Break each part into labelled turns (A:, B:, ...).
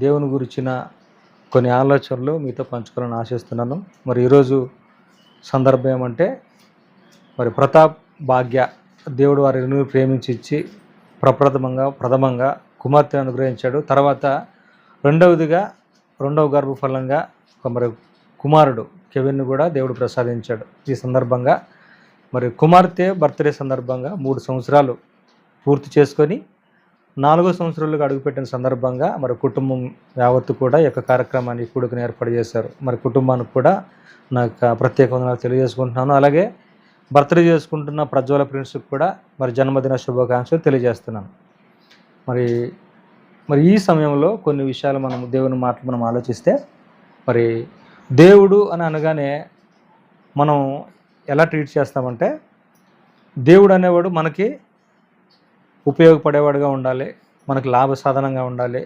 A: దేవుని గురించిన కొన్ని ఆలోచనలు మీతో పంచుకోవాలని ఆశిస్తున్నాను. మరి ఈరోజు సందర్భం ఏమంటే, మరి ప్రతాప్ భాగ్య దేవుడు వారిని ప్రేమించి ఇచ్చి ప్రథమంగా కుమార్తెను అనుగ్రహించాడు. తర్వాత రెండవ గర్భఫలంగా మరి కుమారుడు కెవిన్ను కూడా దేవుడు ప్రసాదించాడు. ఈ సందర్భంగా మరి కుమార్తె బర్త్డే సందర్భంగా 3 సంవత్సరాలు పూర్తి చేసుకొని 4వ సంవత్సరంలోకి అడుగుపెట్టిన సందర్భంగా మరి కుటుంబం యావత్తు కూడా ఈ యొక్క కార్యక్రమాన్ని కూడుకుని ఏర్పాటు చేశారు. మరి కుటుంబానికి కూడా నాకు ప్రత్యేక వందనాలు తెలియజేసుకుంటున్నాను. అలాగే బర్త్డే చేసుకుంటున్న ప్రజ్వల ప్రిన్స్కి కూడా మరి జన్మదిన శుభాకాంక్షలు తెలియజేస్తున్నాను. మరి ఈ సమయంలో కొన్ని విషయాలు దేవుని మాటలు మనం ఆలోచిస్తే, మరి దేవుడు అని అనగానే మనం ఎలా ట్రీట్ చేస్తామంటే, దేవుడు అనేవాడు మనకి ఉపయోగపడేవాడుగా ఉండాలి, మనకు లాభ సాధనంగా ఉండాలి,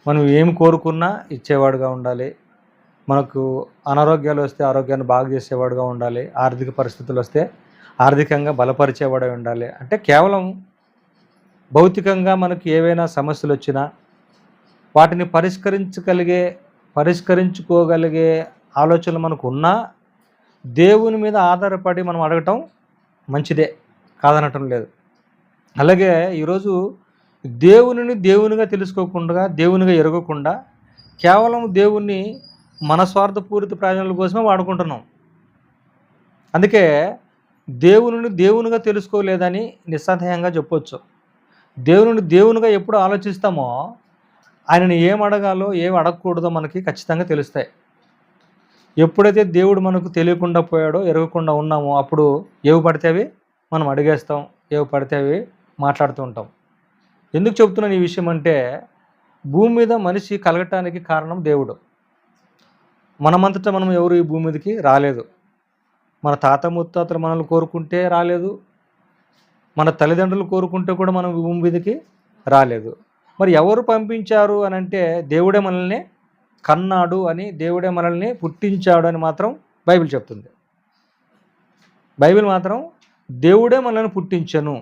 A: మనం ఏమి కోరుకున్నా ఇచ్చేవాడుగా ఉండాలి, మనకు అనారోగ్యాలు వస్తే ఆరోగ్యాన్ని బాగు చేసేవాడుగా ఉండాలి, ఆర్థిక పరిస్థితులు వస్తే ఆర్థికంగా బలపరిచేవాడే ఉండాలి. అంటే కేవలం భౌతికంగా మనకు ఏవైనా సమస్యలు వచ్చినా వాటిని పరిష్కరించుకోగలిగే ఆలోచనలు మనకు ఉన్నా దేవుని మీద ఆధారపడి మనం అడగటం మంచిదే, కాదనటం లేదు. అలాగే ఈరోజు దేవునిగా తెలుసుకోకుండా, దేవునిగా ఎరగకుండా కేవలం దేవుణ్ణి మన స్వార్థపూరిత ప్రయోజనాల కోసమే వాడుకుంటున్నాం. అందుకే దేవునిగా తెలుసుకోలేదని నిస్సందేహంగా చెప్పొచ్చు. దేవునిగా ఎప్పుడు ఆలోచిస్తామో ఆయనని ఏం అడగాలో ఏం అడగకూడదో మనకి ఖచ్చితంగా తెలుస్తాయి. ఎప్పుడైతే దేవుడు మనకు తెలియకుండా పోయాడో, ఎరగకుండా ఉన్నామో, అప్పుడు ఏవి పడితే అవి మనం అడిగేస్తాం, ఏవి పడితే అవి మాట్లాడుతూ ఉంటాం. ఎందుకు చెప్తున్నాను ఈ విషయం అంటే, భూమి మీద మనిషి కలగటానికి కారణం దేవుడు. మనమంతటా మనం ఎవరు ఈ భూమి మీదకి రాలేదు. మన తాత ముత్తాతలు మనల్ని కోరుకుంటే రాలేదు, మన తల్లిదండ్రులు కోరుకుంటే కూడా మనం భూమి మీదకి రాలేదు. మరి ఎవరు పంపించారు అని అంటే, దేవుడే మనల్ని కన్నాడు అని, దేవుడే మనల్ని పుట్టించాడు అని మాత్రం బైబిల్ చెప్తుంది. బైబిల్ మాత్రం దేవుడే మనల్ని పుట్టించను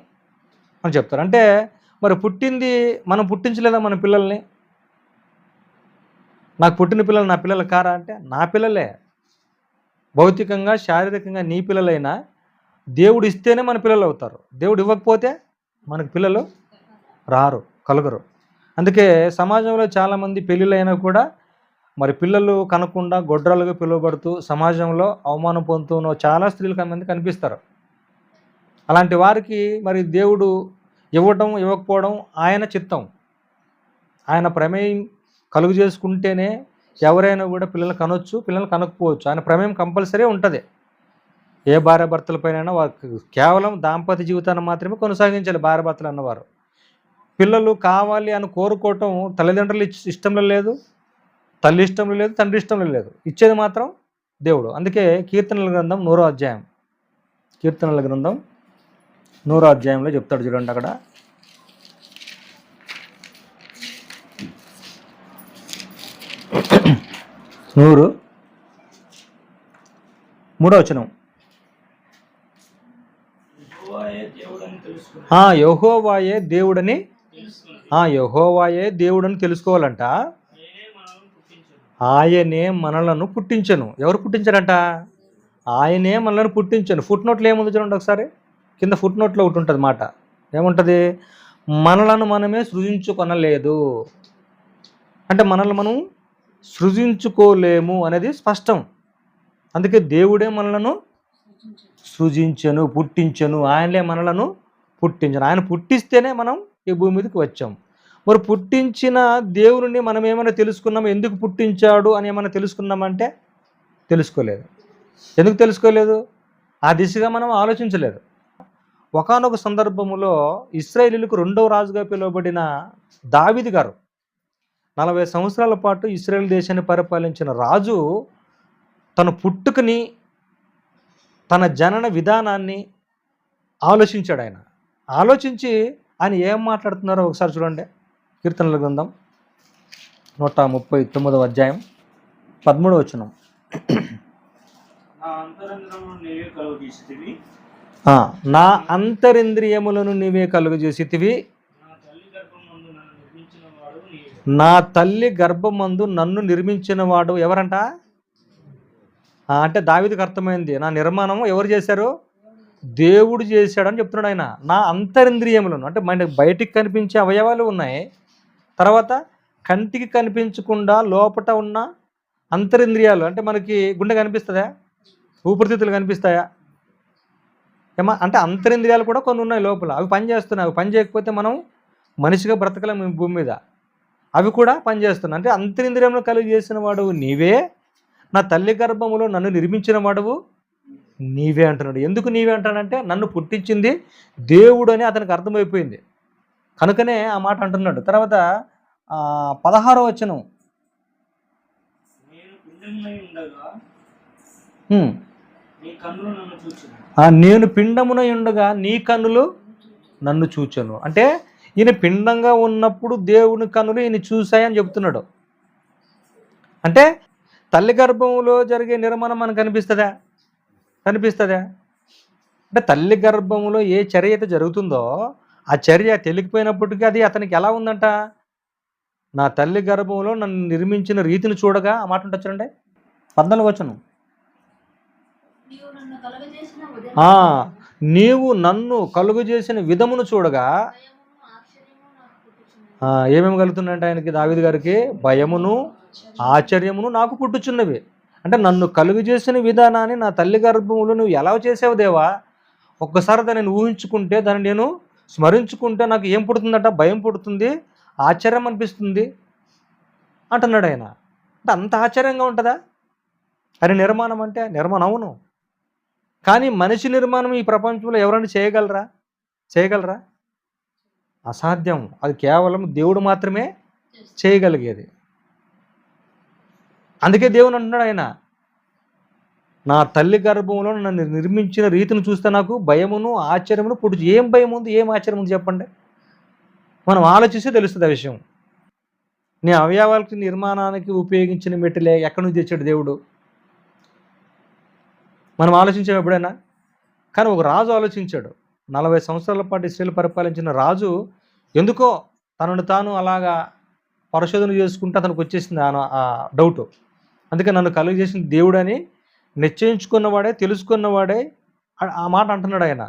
A: అని చెప్తారు. అంటే మరి పుట్టింది మనం పుట్టించలేదా మన పిల్లల్ని? నాకు పుట్టిన పిల్లలు నా పిల్లలు కారా అంటే, నా పిల్లలే. భౌతికంగా శారీరకంగా నీ పిల్లలైనా దేవుడు ఇస్తేనే మన పిల్లలు అవుతారు. దేవుడు ఇవ్వకపోతే మనకు పిల్లలు రారు, కలుగరు. అందుకే సమాజంలో చాలామంది పెళ్ళిళ్ళైనా కూడా మరి పిల్లలు కనకుండా గొడ్రాలుగా పిలువబడుతూ సమాజంలో అవమానం పొందుతున్న చాలా స్త్రీలు మంది కనిపిస్తారు. అలాంటి వారికి మరి దేవుడు ఇవ్వడం ఇవ్వకపోవడం ఆయన చిత్తం. ఆయన ప్రమేయం కలుగు చేసుకుంటేనే ఎవరైనా కూడా పిల్లలు కనొచ్చు, పిల్లలు కనకపోవచ్చు. ఆయన ప్రమేయం కంపల్సరీ ఉంటుంది. ఏ భార్యాభర్తలపైన వారికి కేవలం దాంపత్య జీవితాన్ని మాత్రమే కొనసాగించాలి భార్యాభర్తలు అన్నవారు. పిల్లలు కావాలి అని కోరుకోవటం తల్లిదండ్రులు ఇష్టంలో లేదు, తల్లి ఇష్టంలో లేదు, తండ్రి ఇష్టంలో లేదు. ఇచ్చేది మాత్రం దేవుడు. అందుకే కీర్తనల గ్రంథం 100వ అధ్యాయంలో చెప్తాడు చూడండి. అక్కడ 103వ వచనం. యెహోవాయే దేవుడని తెలుసుకోవాలంట. ఆయనే మనలను పుట్టించను. ఎవరు పుట్టించారంట? ఆయనే మనలను పుట్టించను. ఫుట్ నోట్లో ఏముంది చూడండి ఒకసారి. కింద ఫుట్ నోట్లో ఒకటి ఉంటుంది మాట. ఏముంటుంది? మనలను మనమే సృజించుకొనలేదు. అంటే మనల్ని మనం సృజించుకోలేము అనేది స్పష్టం. అందుకే దేవుడే మనలను సృజించను, పుట్టించను. ఆయనలే మనలను పుట్టించను. ఆయన పుట్టిస్తేనే మనం ఈ భూమి మీదకి వచ్చాం. మరి పుట్టించిన దేవుడిని మనం ఏమైనా తెలుసుకున్నామో, ఎందుకు పుట్టించాడు అని ఏమైనా తెలుసుకున్నామంటే తెలుసుకోలేదు. ఎందుకు తెలుసుకోలేదు? ఆ దిశగా మనం ఆలోచించలేదు. ఒకానొక సందర్భంలో ఇశ్రాయేలీయులకు 2వ రాజుగా పిలువబడిన దావీదు గారు 40 సంవత్సరాల పాటు ఇశ్రాయేల్ దేశాన్ని పరిపాలించిన రాజు తన పుట్టుకని, తన జనన విధానాన్ని ఆలోచించాడు. ఆయన ఆలోచించి ఆయన ఏం మాట్లాడుతున్నారో ఒకసారి చూడండి. కీర్తనల గ్రంథం 139వ అధ్యాయం 13వ వచనం. నా అంతరింద్రియములను నీవే కలుగజేసితివి, నా తల్లి గర్భమందు నన్ను నిర్మించిన వాడు ఎవరంట? అంటే దావీదుకు అర్థమైంది, నా నిర్మాణం ఎవరు చేశారు? దేవుడు చేశాడని చెప్తున్నాడు ఆయన. నా అంతరింద్రియములను, అంటే మన బయటికి కనిపించే అవయవాలు ఉన్నాయి, తర్వాత కంటికి కనిపించకుండా లోపట ఉన్న అంతరింద్రియాలు, అంటే మనకి గుండె కనిపిస్తుందా? ఊపిరితిత్తులు కనిపిస్తాయా? ఏమా అంటే అంతరింద్రియాలు కూడా కొన్ని ఉన్నాయి లోపల, అవి పనిచేస్తున్నాయి. అవి పని చేయకపోతే మనం మనిషిగా బ్రతకలేము ఈ భూమి మీద. అవి కూడా పనిచేస్తున్నాయి. అంటే అంతరింద్రియంలో కలిగి చేసిన వాడువు నీవే, నా తల్లి గర్భములో నన్ను నిర్మించిన వాడువు నీవే అంటున్నాడు. ఎందుకు నీవే అంటాడంటే నన్ను పుట్టించింది దేవుడు అని అతనికి అర్థమైపోయింది, కనుకనే ఆ మాట అంటున్నాడు. తర్వాత 16వ వచనం, నేను పిండమున ఉండగా నీ కన్నులు నన్ను చూచను. అంటే ఈయన పిండంగా ఉన్నప్పుడు దేవుని కన్నులు ఈయన చూశాయని చెప్తున్నాడు. అంటే తల్లి గర్భంలో జరిగే నిర్మాణం మనకు కనిపిస్తుందా? అంటే తల్లి గర్భంలో ఏ చర్య అయితే జరుగుతుందో ఆ చర్య తెలియకపోయినప్పటికీ అది అతనికి ఎలా ఉందంట? నా తల్లి గర్భంలో నన్ను నిర్మించిన రీతిని చూడగా, ఆ మాట ఉంటుంది చూడండి 14వ వచనం, నీవు నన్ను కలుగు చేసిన విధమును చూడగా ఏమేమి కలుగుతుందంటే ఆయనకి, దావీదు గారికి భయమును ఆశ్చర్యమును నాకు పుట్టుచున్నవి. అంటే నన్ను కలుగు చేసిన విధానాన్ని నా తల్లి గర్భములో నువ్వు ఎలా చేసావు దేవా? ఒక్కసారి దాన్ని ఊహించుకుంటే, దాన్ని నేను స్మరించుకుంటే నాకు ఏం పుడుతుందట? భయం పుడుతుంది, ఆశ్చర్యం అనిపిస్తుంది అంటున్నాడు ఆయన. అంటే అంత ఆశ్చర్యంగా ఉంటుందా అది నిర్మాణం? అంటే నిర్మాణం అవును, కానీ మనిషి నిర్మాణం ఈ ప్రపంచంలో ఎవరైనా చేయగలరా? అసాధ్యం. అది కేవలం దేవుడు మాత్రమే చేయగలిగేది. అందుకే దేవుడు అంటున్నాడు ఆయన, నా తల్లి గర్భంలో నన్ను నిర్మించిన రీతిని చూస్తే నాకు భయమును ఆశ్చర్యమును పుట్టు. ఏం భయం ఉంది, ఏం ఆశ్చర్యం ఉంది చెప్పండి? మనం ఆలోచిస్తే తెలుస్తుంది ఆ విషయం. నీ అవయవాలకి నిర్మాణానికి ఉపయోగించిన మెట్టులే ఎక్కడి నుంచి తెచ్చాడు దేవుడు? మనం ఆలోచించాం ఎప్పుడైనా? కానీ ఒక రాజు ఆలోచించాడు. 40 సంవత్సరాల పాటు ఇశ్రాయేలు పరిపాలించిన రాజు ఎందుకో తనను తాను అలాగా పరిశోధన చేసుకుంటే అతనికి వచ్చేసింది ఆ డౌట్. అందుకే నన్ను కలుగు చేసిన దేవుడని నిశ్చయించుకున్నవాడే, తెలుసుకున్నవాడే ఆ మాట అంటున్నాడు ఆయన.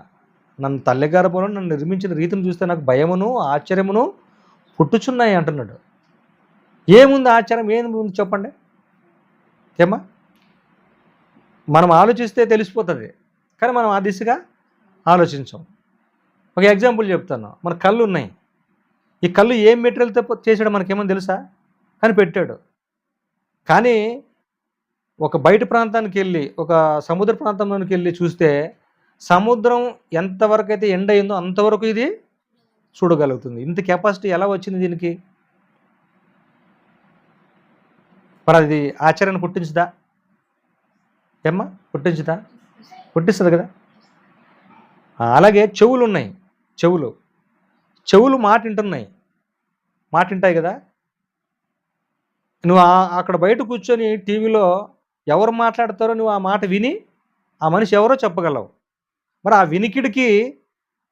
A: నన్ను తల్లి గర్భంలో నన్ను నిర్మించిన రీతిని చూస్తే నాకు భయమును ఆశ్చర్యమును పుట్టుచున్నాయి అంటున్నాడు. ఏముంది ఆశ్చర్యం, ఏముంది చెప్పండి? ఏమా మనం ఆలోచిస్తే తెలిసిపోతుంది, కానీ మనం ఆ దిశగా ఆలోచించాం. ఒక ఎగ్జాంపుల్ చెప్తాను. మన కళ్ళు ఉన్నాయి, ఈ కళ్ళు ఏం మెటీరియల్తో చేసాడో మనకేమో తెలుసా? కానీ పెట్టాడు. కానీ ఒక బయట ప్రాంతానికి వెళ్ళి, ఒక సముద్ర ప్రాంతంలోనికి వెళ్ళి చూస్తే సముద్రం ఎంతవరకు అయితే ఎండ్ అయిందో అంతవరకు ఇది చూడగలుగుతుంది. ఇంత కెపాసిటీ ఎలా వచ్చింది దీనికి? మరి అది ఆశ్చర్యాన్ని పుట్టించుదా? ఏమ్మా పుట్టిస్తుంది కదా. అలాగే చెవులు ఉన్నాయి, చెవులు మాట వింటాయి కదా. నువ్వు అక్కడ బయట కూర్చొని టీవీలో ఎవరు మాట్లాడతారో నువ్వు ఆ మాట విని ఆ మనిషి ఎవరో చెప్పగలవు. మరి ఆ వినికిడికి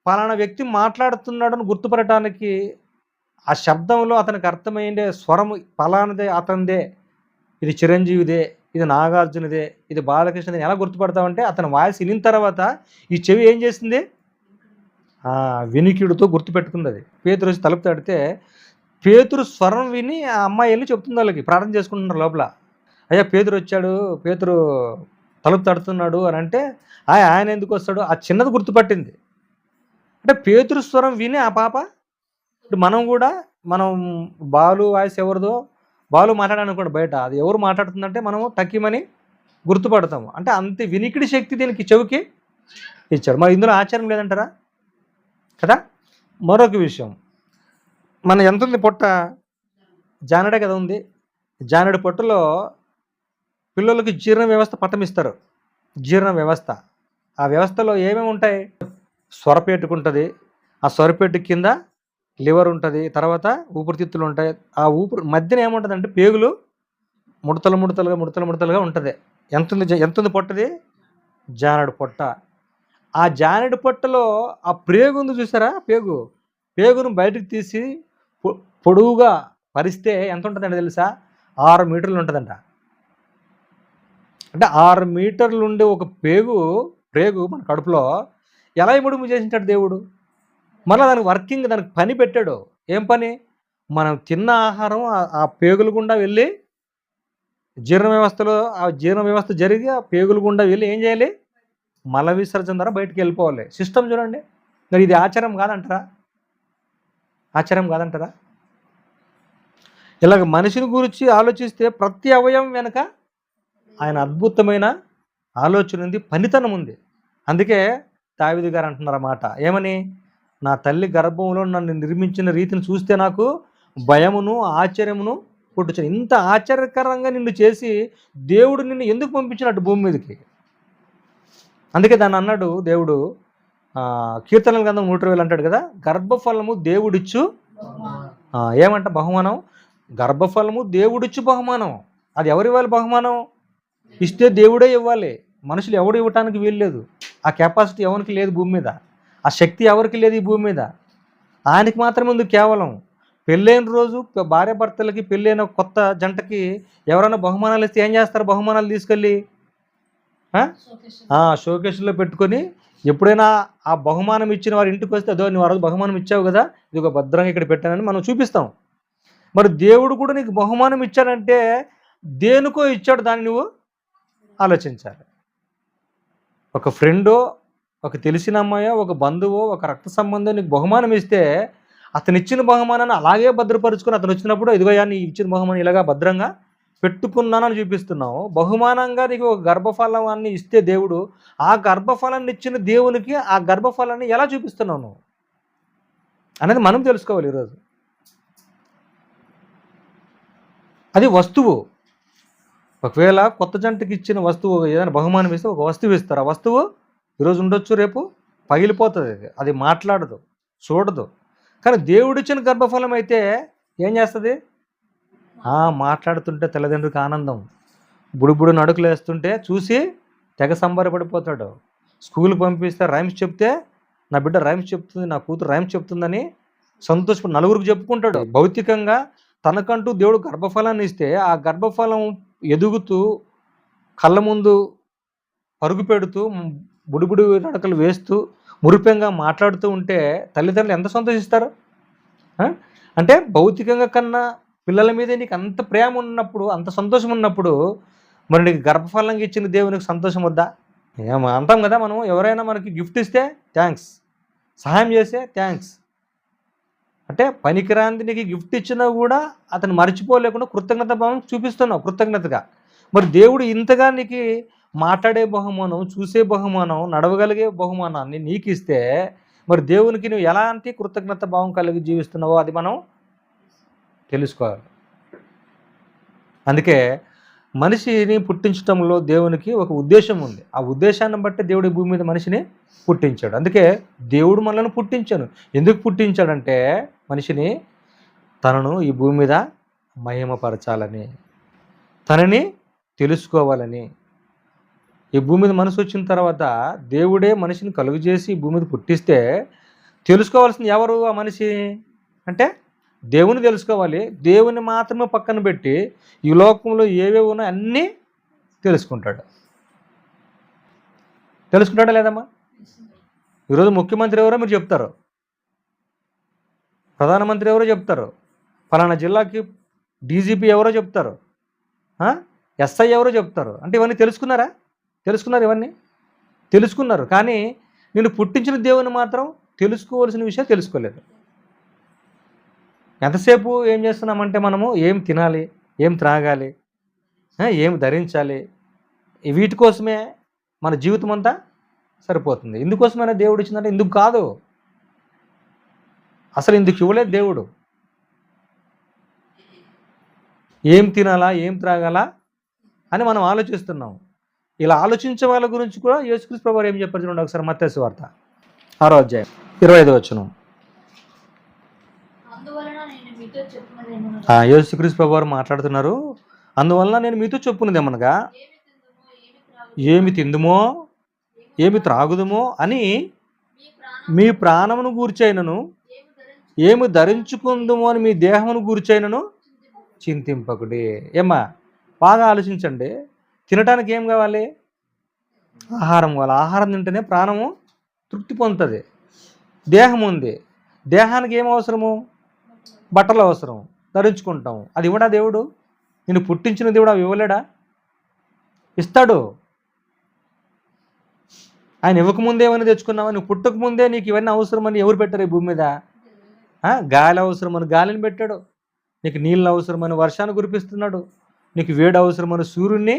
A: పలానా వ్యక్తి మాట్లాడుతున్నాడని గుర్తుపడటానికి ఆ శబ్దంలో అతనికి అర్థమైందే స్వరం పలానదే, అతనిదే, ఇది చిరంజీవిదే, ఇది నాగార్జునదే, ఇది బాలకృష్ణదే ఎలా గుర్తుపడతామంటే అతని వాయిస్ వినిన తర్వాత ఈ చెవి ఏం చేసింది? వినికిడితో గుర్తుపెట్టుకుంది. అది పేతురు వచ్చి తలుపు తడితే పేతురు స్వరం విని ఆ అమ్మాయి వెళ్ళి చెప్తుంది వాళ్ళకి, ప్రార్థన చేసుకుంటున్నారు లోపల. అయ్యా పేతురు వచ్చాడు, పేతురు తలుపు తడుతున్నాడు అని అంటే ఆయన ఎందుకు వస్తాడు? ఆ చిన్నది గుర్తుపట్టింది. అంటే పేతురు స్వరం విని ఆ పాప, ఇప్పుడు మనం బాలు వాయిస్ ఎవరిదో, బాలు మాట్లాడాలనుకోండి బయట, అది ఎవరు మాట్లాడుతుందంటే మనము తక్కిమని గుర్తుపడతాము. అంటే అంతే వినికిడి శక్తి దీనికి చెవికి ఇచ్చాడు. మరి ఇందులో ఆశ్చర్యం లేదంటారా కదా. మరొక విషయం, మన ఎంత ఉంది పొట్ట? జానడే కదా ఉంది. జానడి పొట్టలో పిల్లలకి జీర్ణ వ్యవస్థ పట్టమిస్తారు. జీర్ణ వ్యవస్థ, ఆ వ్యవస్థలో ఏమేమి ఉంటాయి? స్వరపేటుకు ఉంటుంది, ఆ స్వరపేటు కింద లివర్ ఉంటుంది, తర్వాత ఊపిరితిత్తులు ఉంటాయి. ఆ ఊపిరి మధ్యన ఏముంటుంది అంటే పేగులు ముడతలుగా ఉంటుంది. ఎంతుంది పొట్టది? జానడు పొట్ట. ఆ జానడి పొట్టలో ఆ ప్రేగు ఉంది చూసారా? పేగును బయటకు తీసి పొడువుగా పరిస్తే ఎంత ఉంటుందండి తెలుసా? 6 మీటర్లు ఉంటుందంట. అంటే 6 మీటర్లు ఉండే ఒక ప్రేగు మన కడుపులో ఎలా ఇముడుము చేసింటాడు దేవుడు? మళ్ళీ దానికి వర్కింగ్, దానికి పని పెట్టాడు. ఏం పని? మనం తిన్న ఆహారం ఆ పేగుల గుండా వెళ్ళి జీర్ణ వ్యవస్థ జరిగి ఆ పేగుల గుండా వెళ్ళి ఏం చేయాలి? మల విసర్జన ద్వారా బయటికి వెళ్ళిపోవాలి. సిస్టమ్ చూడండి. మరి ఇది ఆచారం కాదంటారా? ఇలాగ మనిషిని గురించి ఆలోచిస్తే ప్రతి అవయవం వెనక ఆయన అద్భుతమైన ఆలోచన ఉంది, పనితనం ఉంది. అందుకే దావీదు గారు అంటున్నారు మాట ఏమని? నా తల్లి గర్భంలో నన్ను నిర్మించిన రీతిని చూస్తే నాకు భయమును ఆశ్చర్యమును పుట్టుచును. ఇంత ఆశ్చర్యకరంగా నిన్ను చేసి దేవుడు నిన్ను ఎందుకు పంపించినట్టు భూమి మీదకి? అందుకే దాన్ని అన్నాడు దేవుడు, కీర్తనల గ్రంథం 120 అంటాడు కదా, గర్భఫలము దేవుడిచ్చు ఏమంట బహుమానం? గర్భఫలము దేవుడిచ్చు బహుమానం. అది ఎవరు ఇవ్వాలి బహుమానం? ఇస్తే దేవుడే ఇవ్వాలి. మనుషులు ఎవడు ఇవ్వటానికి వీల్లేదు. ఆ కెపాసిటీ ఎవరికి లేదు భూమి మీద. ఆ శక్తి ఎవరికి లేదు ఈ భూమి మీద. ఆయనకి మాత్రమే ఉంది. కేవలం పెళ్ళైన రోజు భార్యాభర్తలకి, పెళ్ళైన కొత్త జంటకి ఎవరైనా బహుమానాలు ఇస్తే ఏం చేస్తారు? బహుమానాలు తీసుకెళ్ళి షోకేసులో పెట్టుకొని ఎప్పుడైనా ఆ బహుమానం ఇచ్చిన వారి ఇంటికి వస్తే, అదో నువ్వు ఆ రోజు బహుమానం ఇచ్చావు కదా, ఇది ఒక భద్రంగా ఇక్కడ పెట్టానని మనం చూపిస్తాం. మరి దేవుడు కూడా నీకు బహుమానం ఇచ్చాడంటే దేనికో ఇచ్చాడు, దాన్ని నువ్వు ఆలోచించాలి. ఒక ఫ్రెండో, ఒక తెలిసిన అమ్మాయో, ఒక బంధువో, ఒక రక్త సంబంధం నీకు బహుమానం ఇస్తే అతను ఇచ్చిన బహుమానాన్ని అలాగే భద్రపరుచుకొని అతను వచ్చినప్పుడు ఇదిగోయా నీ ఇచ్చిన బహుమానం ఇలాగా భద్రంగా పెట్టుకున్నానని చూపిస్తున్నావు. బహుమానంగా నీకు ఒక గర్భఫలాన్ని ఇస్తే దేవుడు, ఆ గర్భఫలాన్ని ఇచ్చిన దేవునికి ఆ గర్భఫలాన్ని ఎలా చూపిస్తున్నావు నువ్వు అనేది మనం తెలుసుకోవాలి ఈరోజు. అది వస్తువు. ఒకవేళ కొత్త జంటకి ఇచ్చిన వస్తువు ఏదైనా బహుమానం ఇస్తే ఒక వస్తువు ఇస్తారు. ఆ వస్తువు ఈరోజు ఉండొచ్చు, రేపు పగిలిపోతుంది. అది మాట్లాడదు, చూడదు. కానీ దేవుడిచ్చిన గర్భఫలం అయితే ఏం చేస్తుంది? మాట్లాడుతుంటే తల్లిదండ్రులకు ఆనందం. బుడుబుడు నడుకులు వేస్తుంటే చూసి తెగ సంబరపడిపోతాడు. స్కూల్కి పంపిస్తే రైమ్స్ చెప్తే నా బిడ్డ రైమ్స్ చెప్తుంది, నా కూతురు రైమ్స్ చెప్తుందని సంతోషపడి నలుగురికి చెప్పుకుంటాడు. భౌతికంగా తనకంటూ దేవుడు గర్భఫలాన్ని ఇస్తే ఆ గర్భఫలం ఎదుగుతూ కళ్ళ ముందు పరుగు పెడుతూ బుడిబుడి నడకలు వేస్తూ మురిపెంగా మాట్లాడుతూ ఉంటే తల్లిదండ్రులు ఎంత సంతోషిస్తారు? అంటే భౌతికంగా కన్నా పిల్లల మీద నీకు అంత ప్రేమ ఉన్నప్పుడు, అంత సంతోషం ఉన్నప్పుడు, మరి నీకు గర్భఫలంగా ఇచ్చిన దేవునికి సంతోషం వద్దా? అంటాం కదా మనం, ఎవరైనా మనకి గిఫ్ట్ ఇస్తే థ్యాంక్స్, సహాయం చేస్తే థ్యాంక్స్. అంటే పనికిరాంది నీకు గిఫ్ట్ ఇచ్చినా కూడా అతను మర్చిపోలేకుండా కృతజ్ఞత భావం చూపిస్తున్నావు కృతజ్ఞతగా. మరి దేవుడు ఇంతగా నీకు మాట్లాడే బహుమానం, చూసే బహుమానం, నడవగలిగే బహుమానాన్ని నీకు ఇస్తే మరి దేవునికి నువ్వు ఎలాంటి కృతజ్ఞత భావం కలిగి జీవిస్తున్నావో అది మనం తెలుసుకోవాలి. అందుకే మనిషిని పుట్టించడంలో దేవునికి ఒక ఉద్దేశం ఉంది. ఆ ఉద్దేశాన్ని బట్టి దేవుడి భూమి మీద మనిషిని పుట్టించాడు. అందుకే దేవుడు మనల్ని పుట్టించాడు. ఎందుకు పుట్టించాడంటే మనిషిని తనను ఈ భూమి మీద మహిమపరచాలని, తనని తెలుసుకోవాలని. ఈ భూమి మీద మనిషి వచ్చిన తర్వాత దేవుడే మనిషిని కలుగు చేసి ఈ భూమి మీద పుట్టిస్తే తెలుసుకోవాల్సింది ఎవరు ఆ మనిషి అంటే దేవుని తెలుసుకోవాలి. దేవుని మాత్రమే పక్కన పెట్టి ఈ లోకంలో ఏవేవి ఉన్నాయో అన్నీ తెలుసుకుంటాడా లేదమ్మా? ఈరోజు ముఖ్యమంత్రి ఎవరో మీరు చెప్తారు, ప్రధానమంత్రి ఎవరో చెప్తారు, ఫలానా జిల్లాకి డీజీపీ ఎవరో చెప్తారు, ఎస్ఐ ఎవరో చెప్తారు. అంటే ఇవన్నీ తెలుసుకున్నారు. ఇవన్నీ తెలుసుకున్నారు. కానీ నేను పుట్టించిన దేవుని మాత్రం తెలుసుకోవాల్సిన విషయం తెలుసుకోలేదు. ఎంతసేపు ఏం చేస్తున్నామంటే మనము ఏం తినాలి, ఏం త్రాగాలి, ఏం ధరించాలి, వీటి కోసమే మన జీవితం అంతా సరిపోతుంది. ఇందుకోసమైనా దేవుడు ఇచ్చిందంటే ఇందుకు కాదు. అసలు ఇందుకు ఇవ్వలేదు దేవుడు. ఏం తినాలా, ఏం త్రాగాలా అని మనం ఆలోచిస్తున్నాం. ఇలా ఆలోచించే వాళ్ళ గురించి కూడా యేసుక్రీస్తు ప్రభువు ఏం చెప్పారు చూడండి ఒకసారి. మత్తయి సువార్త 6వ అధ్యాయం 25వ వచనం. యేసుక్రీస్తు ప్రభువు మాట్లాడుతున్నారు. అందువలన నేను మీతో చెప్పున్నది ఏమనగా, ఏమి తిందుమో ఏమి త్రాగుదుమో అని మీ ప్రాణమును గూర్చైనను, ఏమి ధరించుకుందుమో అని మీ దేహమును గూర్చైనను చింతింపకుడి. ఏమ్మా బాగా ఆలోచించండి. తినటానికి ఏం కావాలి? ఆహారం కావాలి. ఆహారం తింటేనే ప్రాణము తృప్తి పొందుతుంది. దేహం ఉంది. దేహానికి ఏం అవసరము? బట్టలు అవసరం, ధరించుకుంటాం. అది ఇవ్వడా దేవుడు? నిన్ను పుట్టించిన దేవుడు అవి ఇవ్వలేడా? ఇస్తాడు. ఆయన ఇవ్వకముందే ఏమైనా తెచ్చుకున్నావా? నువ్వు పుట్టకముందే నీకు ఇవన్నీ అవసరమని ఎవరు పెట్టారు ఈ భూమి మీద? గాలి అవసరమని గాలిని పెట్టాడు. నీకు నీళ్ళు అవసరమని వర్షాన్ని కురిపిస్తున్నాడు. నీకు వేడి అవసరమని సూర్యుడిని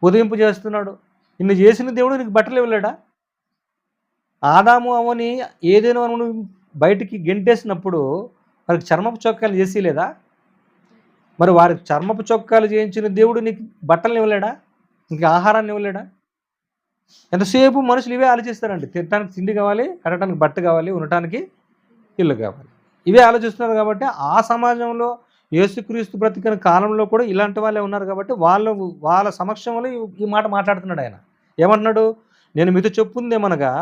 A: ఉదయింపు చేస్తున్నాడు. ఇన్ని చేసిన దేవుడు నీకు బట్టలు ఇవ్వలేడా? ఆదాము అవని ఏదైనా నువ్వు బయటికి గెంటేసినప్పుడు వారికి చర్మపు చొక్కాలు చేసి లేదా? మరి వారికి చర్మపు చొక్కాలు చేయించిన దేవుడు నీకు బట్టలు ఇవ్వలేడా? నీకు ఆహారాన్ని ఇవ్వలేడా? ఎంతసేపు మనుషులు ఇవే ఆలోచిస్తారండి. తినడానికి తిండి కావాలి, కట్టడానికి బట్ట కావాలి, ఉండటానికి ఇల్లు కావాలి. ఇవే ఆలోచిస్తున్నారు. కాబట్టి ఆ సమాజంలో యేసుక్రీస్తు బ్రతికిన కాలంలో కూడా ఇలాంటి వాళ్ళే ఉన్నారు. కాబట్టి వాళ్ళ సమక్షంలో ఈ మాట మాట్లాడుతున్నాడు ఆయన. ఏమంటున్నాడు? నేను మీతో చెప్పుందేమనగా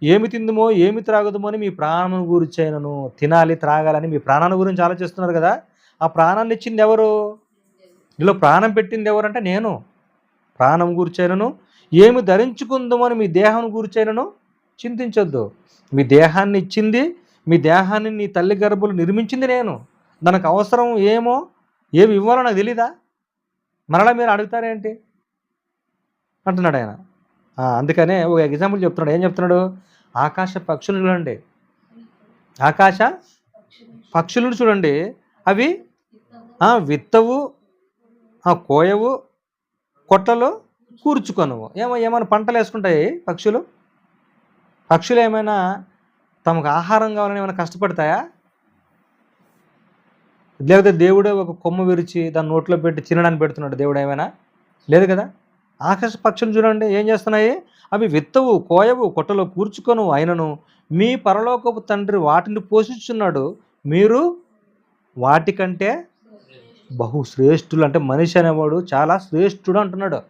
A: ఏమి తిందుమో ఏమి త్రాగుదమో అని మీ ప్రాణం గురించి అయినను. తినాలి త్రాగాలని మీ ప్రాణాన్ని గురించి ఆలోచిస్తున్నారు కదా. ఆ ప్రాణాన్ని ఇచ్చింది ఎవరు? ఇందులో ప్రాణం పెట్టింది ఎవరంటే నేను. ప్రాణం గురిచైనను ఏమి ధరించుకుందామో అని మీ దేహం గురిచైనను చింతించొద్దు. మీ దేహాన్ని ఇచ్చింది, మీ దేహాన్ని నీ తల్లి గర్భంలో నిర్మించింది నేను. దానికి అవసరం ఏమి ఇవ్వాలో నాకు తెలీదా? మరలా మీరు అడుగుతారేంటి అంటున్నాడు ఆయన. అందుకనే ఒక ఎగ్జాంపుల్ చెప్తున్నాడు. ఏం చెప్తున్నాడు? ఆకాశ పక్షులు చూడండి. ఆకాశ పక్షులను చూడండి. అవి విత్తవు, కోయవు, కొట్టలు కూర్చుకొనవు. ఏమైనా పంటలు వేసుకుంటాయి పక్షులు? పక్షులు ఏమైనా తమకు ఆహారం కావాలని ఏమైనా కష్టపడతాయా? లేకపోతే దేవుడే ఒక కొమ్మ విరిచి దాన్ని నోట్లో పెట్టి తినడానికి పెడుతున్నాడు దేవుడు ఏమైనా? లేదు కదా. ఆకాశ పక్షులు చూడండి ఏం చేస్తున్నాయి? అవి విత్తవు, కోయవు, కొట్టలో కూర్చుకొను, అయినను మీ పరలోకపు తండ్రి వాటిని పోషించున్నాడు. మీరు వాటికంటే బహుశ్రేష్ఠులు. అంటే మనిషి అనేవాడు చాలా శ్రేష్ఠుడు అంటున్నాడు.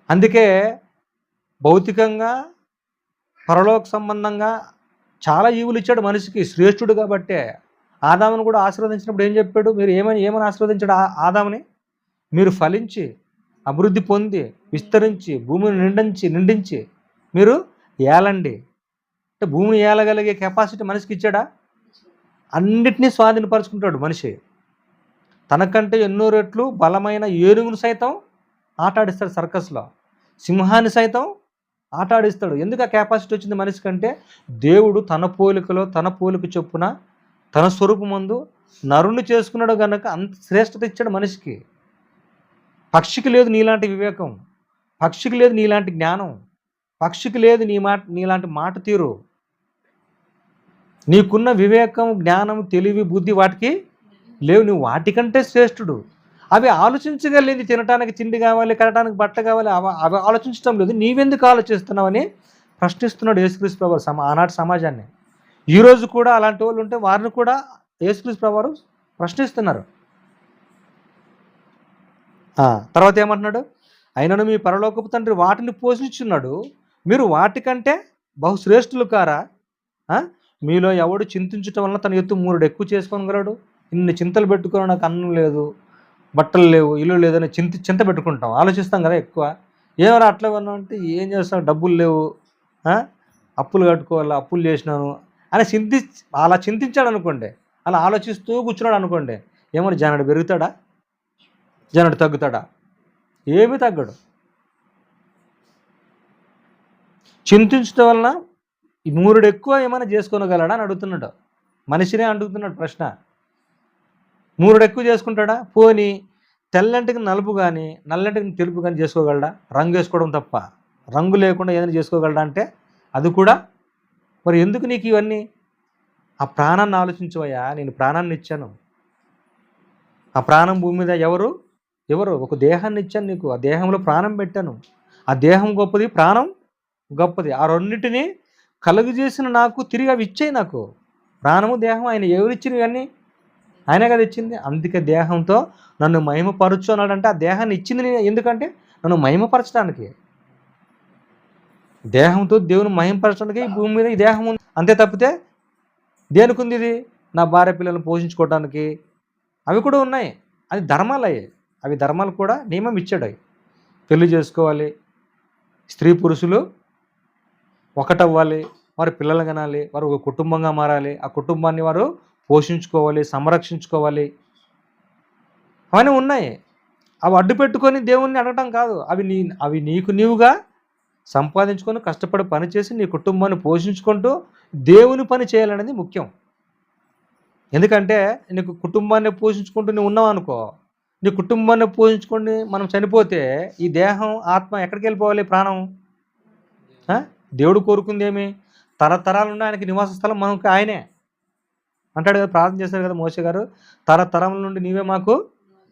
A: అందుకే భౌతికంగా పరలోక సంబంధంగా చాలా ఈవులు ఇచ్చాడు మనిషికి, శ్రేష్ఠుడు కాబట్టే. ఆదామును కూడా ఆశీర్వదించినప్పుడు ఏం చెప్పాడు? మీరు ఏమని ఆశీర్వదించాడు ఆదాముని? మీరు ఫలించి అభివృద్ధి పొంది విస్తరించి భూమిని నిండించి మీరు ఏలండి. అంటే భూమిని ఏలగలిగే కెపాసిటీ మనిషికి ఇచ్చాడా? అన్నిటినీ స్వాధీనపరుచుకుంటాడు మనిషి. తనకంటే ఎన్నో రెట్లు బలమైన ఏనుగును సైతం ఆటాడిస్తాడు సర్కస్లో. సింహాన్ని సైతం ఆటాడిస్తాడు. ఎందుకు ఆ కెపాసిటీ వచ్చింది మనిషి కంటే? దేవుడు తన పోలికలో తన పోలిక చొప్పున తన స్వరూపమందు నరుణ్ణి చేసుకున్నాడు కనుక అంత శ్రేష్టత ఇచ్చాడు మనిషికి. పక్షికి లేదు నీలాంటి వివేకం, పక్షికి లేదు నీలాంటి జ్ఞానం, పక్షికి లేదు నీలాంటి మాట తీరు. నీకున్న వివేకం, జ్ఞానం, తెలివి, బుద్ధి వాటికి లేవు. నువ్వు వాటికంటే శ్రేష్ఠుడు. అవి ఆలోచించగలిగింది. తినటానికి తిండి కావాలి, కట్టడానికి బట్ట కావాలి, అవి ఆలోచించడం లేదు. నీవెందుకు ఆలోచిస్తున్నావని ప్రశ్నిస్తున్నాడు యేసుక్రీస్తు ప్రభువు ఆనాటి సమాజాన్ని. ఈరోజు కూడా అలాంటి వాళ్ళు ఉంటే వారిని కూడా యేసుక్రీస్తు ప్రభువు ప్రశ్నిస్తున్నారు. తర్వాత ఏమంటున్నాడు? అయినను మీ పరలోకపు తండ్రి వాటిని పోషించున్నాడు. మీరు వాటికంటే బహుశ్రేష్ఠులు కారా? మీలో ఎవడు చింతించటం వలన తన ఎత్తు 3 ఎక్కువ చేసుకోగలడు? ఇన్ని చింతలు పెట్టుకుని నాకు అన్నం లేదు, బట్టలు లేవు, ఇల్లు లేదని చింత పెట్టుకుంటాం, ఆలోచిస్తాం కదా ఎక్కువ. ఏమైనా అట్లా ఉన్నా అంటే ఏం చేస్తాం, డబ్బులు లేవు, అప్పులు కట్టుకోవాలి, అప్పులు చేసినాను అని అలా చింతించాడు అనుకోండి, అలా ఆలోచిస్తూ కూర్చున్నాడు అనుకోండి, ఏమన్నా జనడు పెరుగుతాడా? జనడు తగ్గుతాడా? ఏమీ తగ్గడు. చింతించడం వలన 3 ఎక్కువ ఏమైనా చేసుకోగలడా అని అడుగుతున్నాడు. మనిషినే అడుగుతున్నాడు ప్రశ్న. 3 ఎక్కువ చేసుకుంటాడా? పోనీ తెల్లంటికి నలుపు కానీ నల్లంటికి తెలుపు కానీ చేసుకోగలడా? రంగు వేసుకోవడం తప్ప రంగు లేకుండా ఏదైనా చేసుకోగలడా అంటే అది కూడా. మరి ఎందుకు నీకు ఇవన్నీ? ఆ ప్రాణాన్ని ఆలోచించవయ్యా. నేను ప్రాణాన్ని ఇచ్చాను. ఆ ప్రాణం భూమి మీద ఎవరు ఒక దేహాన్ని ఇచ్చాను నీకు. ఆ దేహంలో ప్రాణం పెట్టాను. ఆ దేహం గొప్పది, ప్రాణం గొప్పది. ఆ రెండింటిని కలుగజేసిన నాకు తిరిగి అవి ఇచ్చాయి. నాకు ప్రాణము దేహం ఆయన ఎవరిచ్చిన ఇవన్నీ? ఆయనే కదా ఇచ్చింది. అందుకే దేహంతో నన్ను మహిమపరచు అన్నాడంటే ఆ దేహాన్ని ఇచ్చింది ఎందుకంటే నన్ను మహిమపరచడానికి. దేహంతో దేవుని మహిమపరచడానికి ఈ భూమి మీద ఈ దేహం ఉంది. అంతే తప్పితే దేనికి ఉంది ఇది? నా భార్య పిల్లలను పోషించుకోవడానికి, అవి కూడా ఉన్నాయి. అది ధర్మాలు అయ్యాయి. అవి ధర్మాలు కూడా నియమం ఇచ్చాడు. అవి పెళ్లి చేసుకోవాలి, స్త్రీ పురుషులు ఒకటవ్వాలి, వారి పిల్లలు కనాలి, వారు ఒక కుటుంబంగా మారాలి, ఆ కుటుంబాన్ని వారు పోషించుకోవాలి, సంరక్షించుకోవాలి. అవన్నీ ఉన్నాయి. అవి అడ్డు పెట్టుకొని దేవుణ్ణి అడగటం కాదు. అవి నీకు నీవుగా సంపాదించుకొని కష్టపడి పనిచేసి నీ కుటుంబాన్ని పోషించుకుంటూ దేవుని పని చేయాలనేది ముఖ్యం. ఎందుకంటే నీకు కుటుంబాన్ని పోషించుకుంటూ నువ్వు ఉన్నావు అనుకో, నీ కుటుంబాన్ని పోషించుకొని మనం చనిపోతే ఈ దేహం ఆత్మ ఎక్కడికి వెళ్ళిపోవాలి? ప్రాణం దేవుడు కోరుకుంది ఏమి? తరతరాల నుండి ఆయనకి నివాస స్థలం మనకు ఆయనే అంటాడు కదా, ప్రార్థన చేశారు కదా మోషే గారు, తరతరముల నుండి నీవే మాకు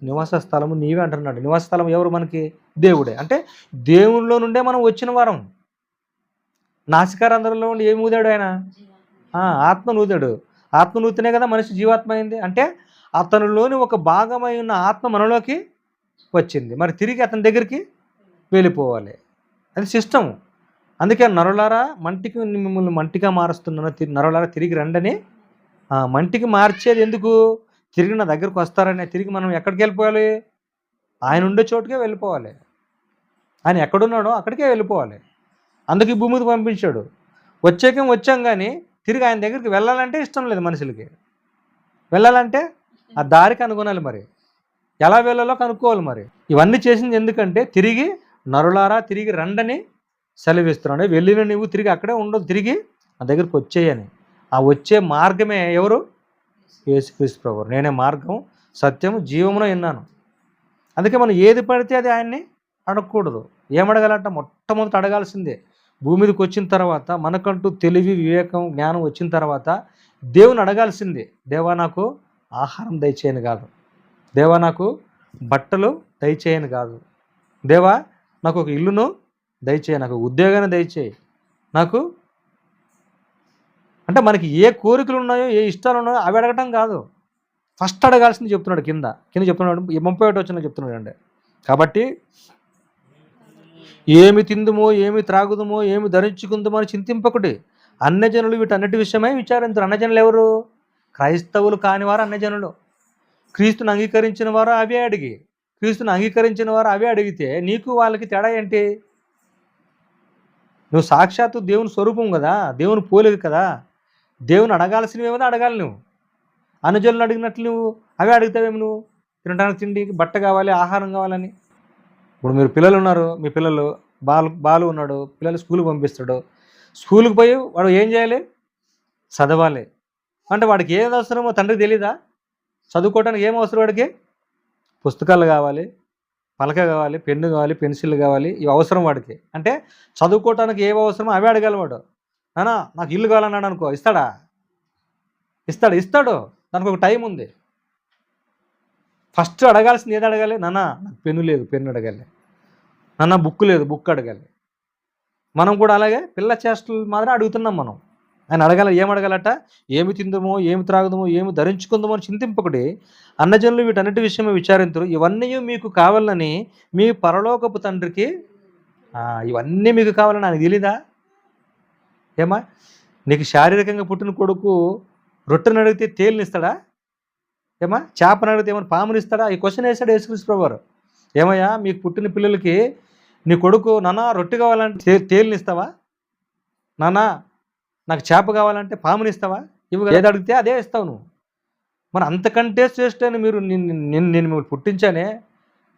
A: నివాస స్థలము నీవే అంటున్నాడు. నివాస స్థలం ఎవరు? మనకి దేవుడే. అంటే దేవునిలో నుండే మనం వచ్చిన వారం. నాసికారంధ్రంలో నుండి ఏమి ఊదాడు ఆయన? ఆత్మను ఊదాడు. ఆత్మ నూతనే కదా మనిషి జీవాత్మ అయింది. అంటే అతనిలోని ఒక భాగమై ఉన్న ఆత్మ మనలోకి వచ్చింది. మరి తిరిగి అతని దగ్గరికి వెళ్ళిపోవాలి. అది సిస్టమ్. అందుకే నరులారా మంటికి మిమ్మల్ని మంటిగా మారుస్తున్నాను, నరులారా తిరిగి రండని. మంటికి మార్చేది ఎందుకు? తిరిగి నా దగ్గరకు వస్తారని. తిరిగి మనం ఎక్కడికి వెళ్ళిపోవాలి? ఆయన ఉండే చోటుకే వెళ్ళిపోవాలి. ఆయన ఎక్కడున్నాడో అక్కడికే వెళ్ళిపోవాలి. అందుకే భూమి మీదకి పంపించాడు. వచ్చాం కానీ తిరిగి ఆయన దగ్గరికి వెళ్ళాలంటే ఇష్టం లేదు మనుషులకి. వెళ్ళాలంటే ఆ దారి కనుగొనాలి. మరి ఎలా వెళ్ళాలో కనుక్కోవాలి. మరి ఇవన్నీ చేసింది ఎందుకంటే తిరిగి నరులారా తిరిగి రండని సెలవిస్తున్నాడు. వెళ్ళిన నువ్వు తిరిగి అక్కడే ఉండదు, తిరిగి నా దగ్గరికి వచ్చేయని. ఆ వచ్చే మార్గమే ఎవరు? యేసుక్రీస్తు ప్రభువు. నేనే మార్గం, సత్యం, జీవమును విన్నాను. అందుకే మనం ఏది పడితే అది ఆయన్ని అడగకూడదు. ఏమడగాలంట? మొట్టమొదటి అడగాల్సిందే భూమి మీదకి వచ్చిన తర్వాత, మనకంటూ తెలివి, వివేకం, జ్ఞానం వచ్చిన తర్వాత దేవుని అడగాల్సిందే. దేవా నాకు ఆహారం దయచేయను కాదు, దేవా నాకు బట్టలు దయచేయను కాదు, దేవా నాకు ఒక ఇల్లును దయచేయి, నాకు ఉద్యోగాన్ని దయచేయి, నాకు అంటే మనకి ఏ కోరికలు ఉన్నాయో ఏ ఇష్టాలు ఉన్నాయో అవి అడగటం కాదు. ఫస్ట్ అడగాల్సింది చెప్తున్నాడు. కింద చెప్తున్నాడు 31 వచనంలో చెప్తున్నాడు అండి. కాబట్టి ఏమి తిందుమో, ఏమి త్రాగుదుమో, ఏమి ధరించుకుందుమో అని చింతింపకుడి. అన్యజనులు వీటన్నిటి విషయమై విచారించరు. అన్యజనులు ఎవరు? క్రైస్తవులు కానివారు అన్యజనులు. క్రీస్తుని అంగీకరించిన వారు అవే అడిగి, క్రీస్తుని అంగీకరించిన వారు అవే అడిగితే నీకు వాళ్ళకి తేడా ఏంటి? నువ్వు సాక్షాత్తు దేవుని స్వరూపం కదా, దేవుని పోలిక కదా. దేవుని అడగాల్సినవి ఏమో అడగాలి. నువ్వు అనుజనులు అడిగినట్లు నువ్వు అవే అడుగుతావేమి? నువ్వు తినడానికి తిండి, బట్ట కావాలి, ఆహారం కావాలని. ఇప్పుడు మీరు పిల్లలు ఉన్నారు, మీ పిల్లలు బాలు ఉన్నాడు, పిల్లలు స్కూల్కి పంపిస్తాడు. స్కూల్కి పోయి వాడు ఏం చేయాలి? చదవాలి. అంటే వాడికి ఏది అవసరమో తండ్రికి తెలీదా? చదువుకోవడానికి ఏం అవసరం వాడికి? పుస్తకాలు కావాలి, పలక కావాలి, పెన్ను కావాలి, పెన్సిల్ కావాలి, ఇవి అవసరం వాడికి. అంటే చదువుకోవటానికి ఏవి అవసరమో అవే అడగాలి వాడు. నానా నాకు ఇల్లు కావాలన్నాడు అనుకో, ఇస్తాడా? ఇస్తాడు. దానికి ఒక టైం ఉంది. ఫస్ట్ అడగాల్సింది ఏది అడగాలి? నాన్న నాకు పెన్ను లేదు, పెన్ను అడగాలి. నాన్న బుక్ లేదు, బుక్ అడగాలి. మనం కూడా అలాగే పిల్ల చేష్టలు మాత్రం అడుగుతున్నాం మనం. ఆయన అడగాలి. ఏం అడగాలట? ఏమి తిందుమో, ఏమి త్రాగుదమో, ఏమి ధరించుకుందామో అని చింతింపకుడి. అన్నజనులు వీటన్నిటి విషయమే విచారింతురు. ఇవన్నీ మీకు కావాలని మీ పరలోకపు తండ్రికి, ఇవన్నీ మీకు కావాలని ఆయనకు తెలీదా? ఏమా నీకు శారీరకంగా పుట్టిన కొడుకు రొట్టెని అడిగితే తేలిని ఇస్తాడా? ఏమా చేపను అడిగితే ఏమైనా పాముని ఇస్తాడా? ఈ క్వశ్చన్ వేశాడు యేసుక్రీస్తు ప్రభువారు. ఏమయ్యా మీకు పుట్టిన పిల్లలకి నీ కొడుకు నాన్న రొట్టె కావాలంటే తేలిని ఇస్తావా? నాన్న నాకు చేప కావాలంటే పాముని ఇస్తావా? ఇవి ఏది అడిగితే అదే ఇస్తావు నువ్వు. మరి అంతకంటే శ్రేష్ఠని మీరు నేను మిమ్మల్ని పుట్టించానే,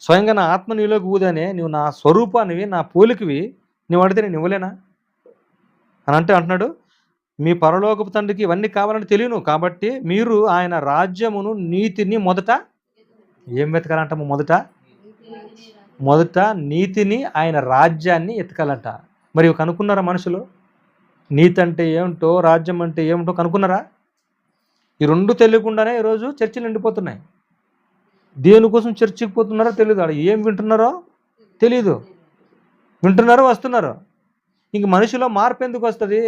A: స్వయంగా నా ఆత్మ నీలోకి ఊదానే, నువ్వు నా స్వరూపానివి, నా పోలికవి, నువ్వు అడిగితే నేను ఇవ్వలేనా అని అంటున్నాడు. మీ పరలోకపు తండ్రికి ఇవన్నీ కావాలని తెలియను కాబట్టి మీరు ఆయన రాజ్యమును నీతిని మొదట ఏం వెతకాలంట? మొదట నీతిని, ఆయన రాజ్యాన్ని ఎతకాలంట. మరి ఇవి కనుక్కున్నారా మనుషులు? నీతి అంటే ఏమిటో, రాజ్యం అంటే ఏమిటో కనుక్కున్నారా? ఈ రెండు తెలియకుండానే ఈరోజు చర్చిలు నిండిపోతున్నాయి. దేనికోసం చర్చికి పోతున్నారో తెలియదు, ఆడ ఏం వింటున్నారో తెలీదు. వింటున్నారో వస్తున్నారు. ఇంక మనిషిలో మార్పు ఎందుకు వస్తుంది?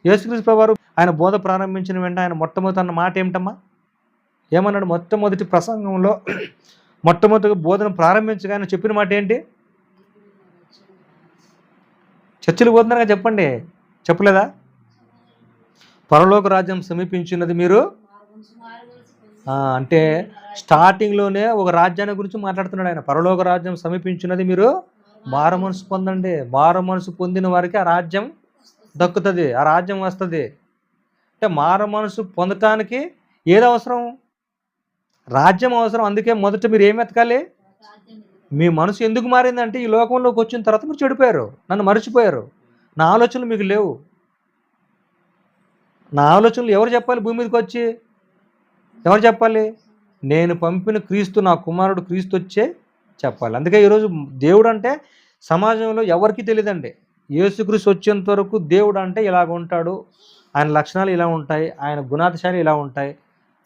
A: యేసుక్రీస్తు ప్రభువారు ఆయన బోధ ప్రారంభించిన వెంటనే ఆయన మొట్టమొదటి అన్న మాట ఏమిటమ్మా? ఏమన్నాడు? మొట్టమొదటి ప్రసంగంలో మొట్టమొదటి బోధన ప్రారంభించగా ఆయన చెప్పిన మాట ఏంటి? చర్చిలు పోతున్నారుగా, చెప్పండి. చెప్పలేదా? పరలోక రాజ్యం సమీపించినది, మీరు అంటే స్టార్టింగ్లోనే ఒక రాజ్యాన్ని గురించి మాట్లాడుతున్నాడు ఆయన. పరలోక రాజ్యం సమీపించినది, మీరు మారు మనసు పొందండి. మారు మనసు పొందిన వారికి ఆ రాజ్యం దక్కుతుంది, ఆ రాజ్యం వస్తుంది. అంటే మారు మనసు పొందటానికి ఏది అవసరం? రాజ్యం అవసరం. అందుకే మొదట మీరు ఏం వెతకాలి? మీ మనసు ఎందుకు మారిందంటే ఈ లోకంలోకి వచ్చిన తర్వాత మీరు చెడిపోయారు, నన్ను మర్చిపోయారు, నా ఆలోచనలు మీకు లేవు. నా ఆలోచనలు ఎవరు చెప్పాలి? భూమి మీదకి వచ్చి ఎవరు చెప్పాలి? నేను పంపిన క్రీస్తు, నా కుమారుడు క్రీస్తు వచ్చే చెప్పాలి. అందుకే ఈరోజు దేవుడు అంటే సమాజంలో ఎవరికి తెలియదండి. యేసుక్రీస్తు వచ్చేంత వరకు దేవుడు అంటే ఇలాగ ఉంటాడు, ఆయన లక్షణాలు ఇలా ఉంటాయి, ఆయన గుణాతిశాలు ఇలా ఉంటాయి,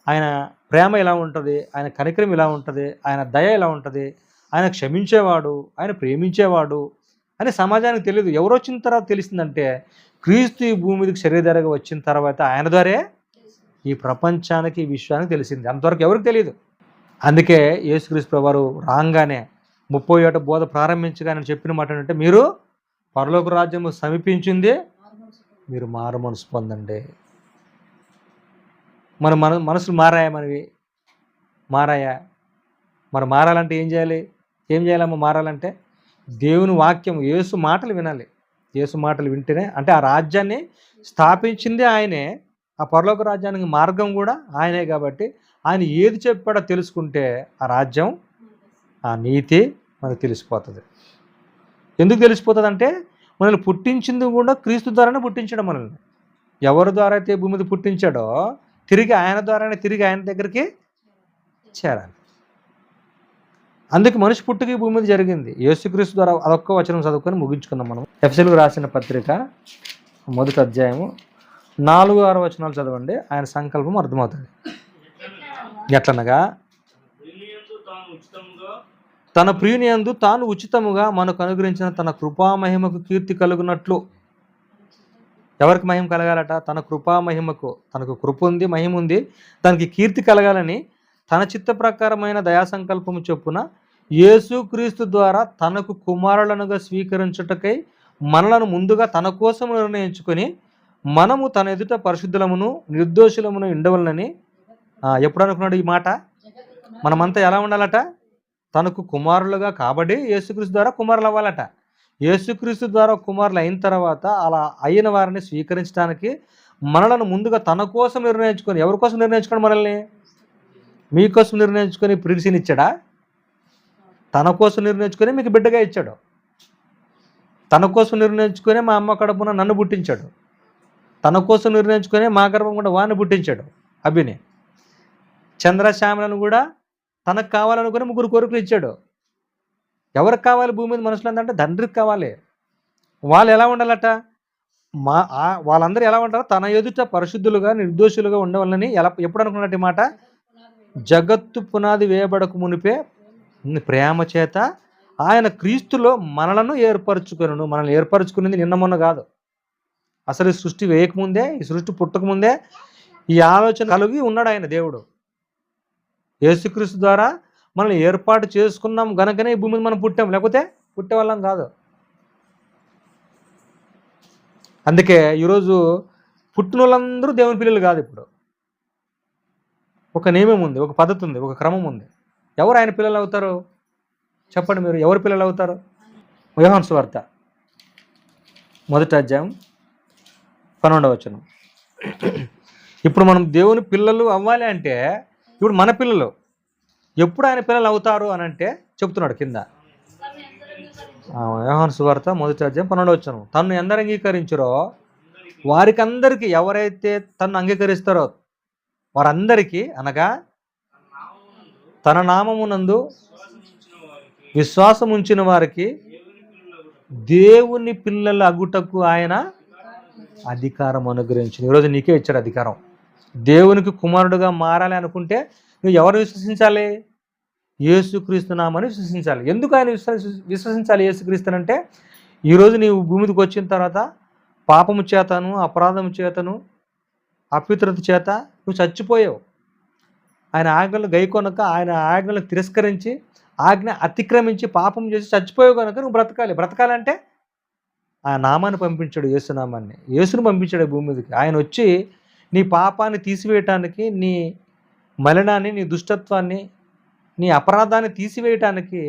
A: ఆయన ప్రేమ ఇలా ఉంటుంది, ఆయన కనికరం ఇలా ఉంటుంది, ఆయన దయ ఇలా ఉంటుంది, ఆయన క్షమించేవాడు, ఆయన ప్రేమించేవాడు అని సమాజానికి తెలియదు. ఎవరు వచ్చిన తర్వాత తెలిసిందంటే క్రీస్తు ఈ భూమి మీదకి శరీరధారిగా వచ్చిన తర్వాత ఆయన ద్వారే ఈ ప్రపంచానికి, ఈ విశ్వానికి తెలిసింది. అంతవరకు ఎవరికి తెలియదు. అందుకే యేసుక్రీస్తు ప్రభువారు రాగానే 30 ఏట బోధ ప్రారంభించగానే చెప్పిన మాట ఏంటంటే, మీరు పరలోక రాజ్యము సమీపించింది, మీరు మారు మనసు పొందండి. మన మనసులు మారాయా? మనవి మారాయా? మరి మారాలంటే ఏం చేయాలి? ఏం చేయాలమ్మా మారాలంటే? దేవుని వాక్యం, యేసు మాటలు వినాలి. యేసు మాటలు వింటేనే, అంటే ఆ రాజ్యాన్ని స్థాపించింది ఆయనే, ఆ పరలోక రాజ్యానికి మార్గం కూడా ఆయనే. కాబట్టి ఆయన ఏది చెప్పాడో తెలుసుకుంటే ఆ రాజ్యం, ఆ నీతి మనకు తెలిసిపోతుంది. ఎందుకు తెలిసిపోతుంది అంటే, మనల్ని పుట్టించింది కూడా క్రీస్తు ద్వారానే పుట్టించాడు మనల్ని. ఎవరి ద్వారా అయితే భూమి మీద పుట్టించాడో తిరిగి ఆయన ద్వారానే తిరిగి ఆయన దగ్గరికి చేరాలి. అందుకే మనిషి పుట్టుకి భూమి మీద జరిగింది యేసుక్రీస్తు ద్వారా. అదొక్క వచనం చదువుకొని ముగించుకుందాం మనం. ఎఫెసీయులకు రాసిన పత్రిక 1వ అధ్యాయము 4-6 వచనాలు చదవండి. ఆయన సంకల్పం అర్థమవుతుంది. ఎట్లనగా, తన ప్రియుని యందు తాను ఉచితముగా మనకు అనుగ్రహించిన తన కృపామహిమకు కీర్తి కలుగునట్లు. ఎవరికి మహిమ కలగాలట? తన కృపామహిమకు. తనకు కృప ఉంది, మహిమ ఉంది, దానికి కీర్తి కలగాలని తన చిత్త ప్రకారమైన దయా సంకల్పము చొప్పున యేసుక్రీస్తు ద్వారా తనకు కుమారులనుగా స్వీకరించుటకై మనలను ముందుగా తన కోసం నిర్ణయించుకొని, మనము తన ఎదుట పరిశుద్ధులమును నిర్దోషులమును ఉండవలనని. ఎప్పుడు అనుకున్నాడు ఈ మాట? మనమంతా ఎలా ఉండాలట? తనకు కుమారులుగా కాబట్టి యేసుక్రీస్తు ద్వారా కుమారులు అవ్వాలట. యేసుక్రీస్తు ద్వారా కుమారులు అయిన తర్వాత అలా అయిన వారిని స్వీకరించడానికి మనలను ముందుగా తన కోసం నిర్ణయించుకొని. ఎవరి కోసం నిర్ణయించుకోండి? మనల్ని మీకోసం నిర్ణయించుకొని ప్రిన్సిని ఇచ్చాడా? తన కోసం నిర్ణయించుకొని మీకు బిడ్డగా ఇచ్చాడు. తన కోసం నిర్ణయించుకొని మా అమ్మ కడుపున నన్ను పుట్టించాడు. తన కోసం నిర్ణయించుకొని మా గర్భం కూడా వాడిని పుట్టించాడు, అభిని. చంద్రశ్యామలను కూడా తనకు కావాలనుకుని 3 కోరికలు ఇచ్చాడు. ఎవరికి కావాలి భూమి మీద మనుషులు అంటే? తండ్రికి కావాలి. వాళ్ళు ఎలా ఉండాలట? వాళ్ళందరూ ఎలా ఉంటారో తన ఎదుట పరిశుద్ధులుగా నిర్దోషులుగా ఉండవాలని ఎప్పుడు అనుకున్నట్టు మాట? జగత్తు పునాది వేయబడక మునిపే ప్రేమ చేత ఆయన క్రీస్తులో మనలను ఏర్పరచుకొనును. మనల్ని ఏర్పరచుకునేది నిన్న మొన్న కాదు. అసలు ఈ సృష్టి వేయకముందే, ఈ సృష్టి పుట్టకముందే ఈ ఆలోచన కలిగి ఉన్నాడు ఆయన దేవుడు. యేసుక్రీస్తు ద్వారా మనల్ని ఏర్పాటు చేసుకున్నాం గనకనే ఈ భూమి మీద మనం పుట్టాం, లేకపోతే పుట్టేవాళ్ళం కాదు. అందుకే ఈరోజు పుట్టిన వాళ్ళందరూ దేవుని పిల్లలు కాదు. ఇప్పుడు ఒక నియమం ఉంది, ఒక పద్ధతి ఉంది, ఒక క్రమం ఉంది. ఎవరు ఆయన పిల్లలు అవుతారు? చెప్పండి మీరు, ఎవరు పిల్లలు అవుతారు? యోహాను సువార్త 1వ అధ్యాయం 12వ వచనం. ఇప్పుడు మనం దేవుని పిల్లలు అవ్వాలి అంటే, ఇప్పుడు మన పిల్లలు ఎప్పుడు ఆయన పిల్లలు అవుతారు అని అంటే చెప్తున్నాడు కింద. యోహాను సువార్త 1వ అధ్యాయం 12వ వచనం. తన్ను ఎందరు అంగీకరించారో వారికందరికీ, ఎవరైతే తన్ను అంగీకరిస్తారో వారందరికీ, అనగా తన నామమునందు విశ్వాసం ఉంచిన వారికి దేవుని పిల్లలు అగుటకు ఆయన అధికారం అనుగ్రహించింది. ఈరోజు నీకే ఇచ్చాడు అధికారం. దేవునికి కుమారుడుగా మారాలి అనుకుంటే నువ్వు ఎవరు విశ్వసించాలి? యేసుక్రీస్తు నామని విశ్వసించాలి. ఎందుకు ఆయన విశ్వసించాలి యేసుక్రీస్తునంటే, ఈరోజు నీవు భూమికి వచ్చిన తర్వాత పాపము చేతను, అపరాధము చేతను, అపవిత్రత చేత నువ్వు చచ్చిపోయావు. ఆయన ఆజ్ఞలు గైకొనక, ఆయన ఆజ్ఞలు తిరస్కరించి, ఆజ్ఞ అతిక్రమించి పాపం చేసి చచ్చిపోయావు కనుక నువ్వు బ్రతకాలి. బ్రతకాలంటే ఆ నామాన్ని పంపించాడు, యేసునామాన్ని. యేసును పంపించాడు భూమి మీదకి. ఆయన వచ్చి నీ పాపాన్ని తీసివేయటానికి, నీ మలినాన్ని, నీ దుష్టత్వాన్ని, నీ అపరాధాన్ని తీసివేయటానికి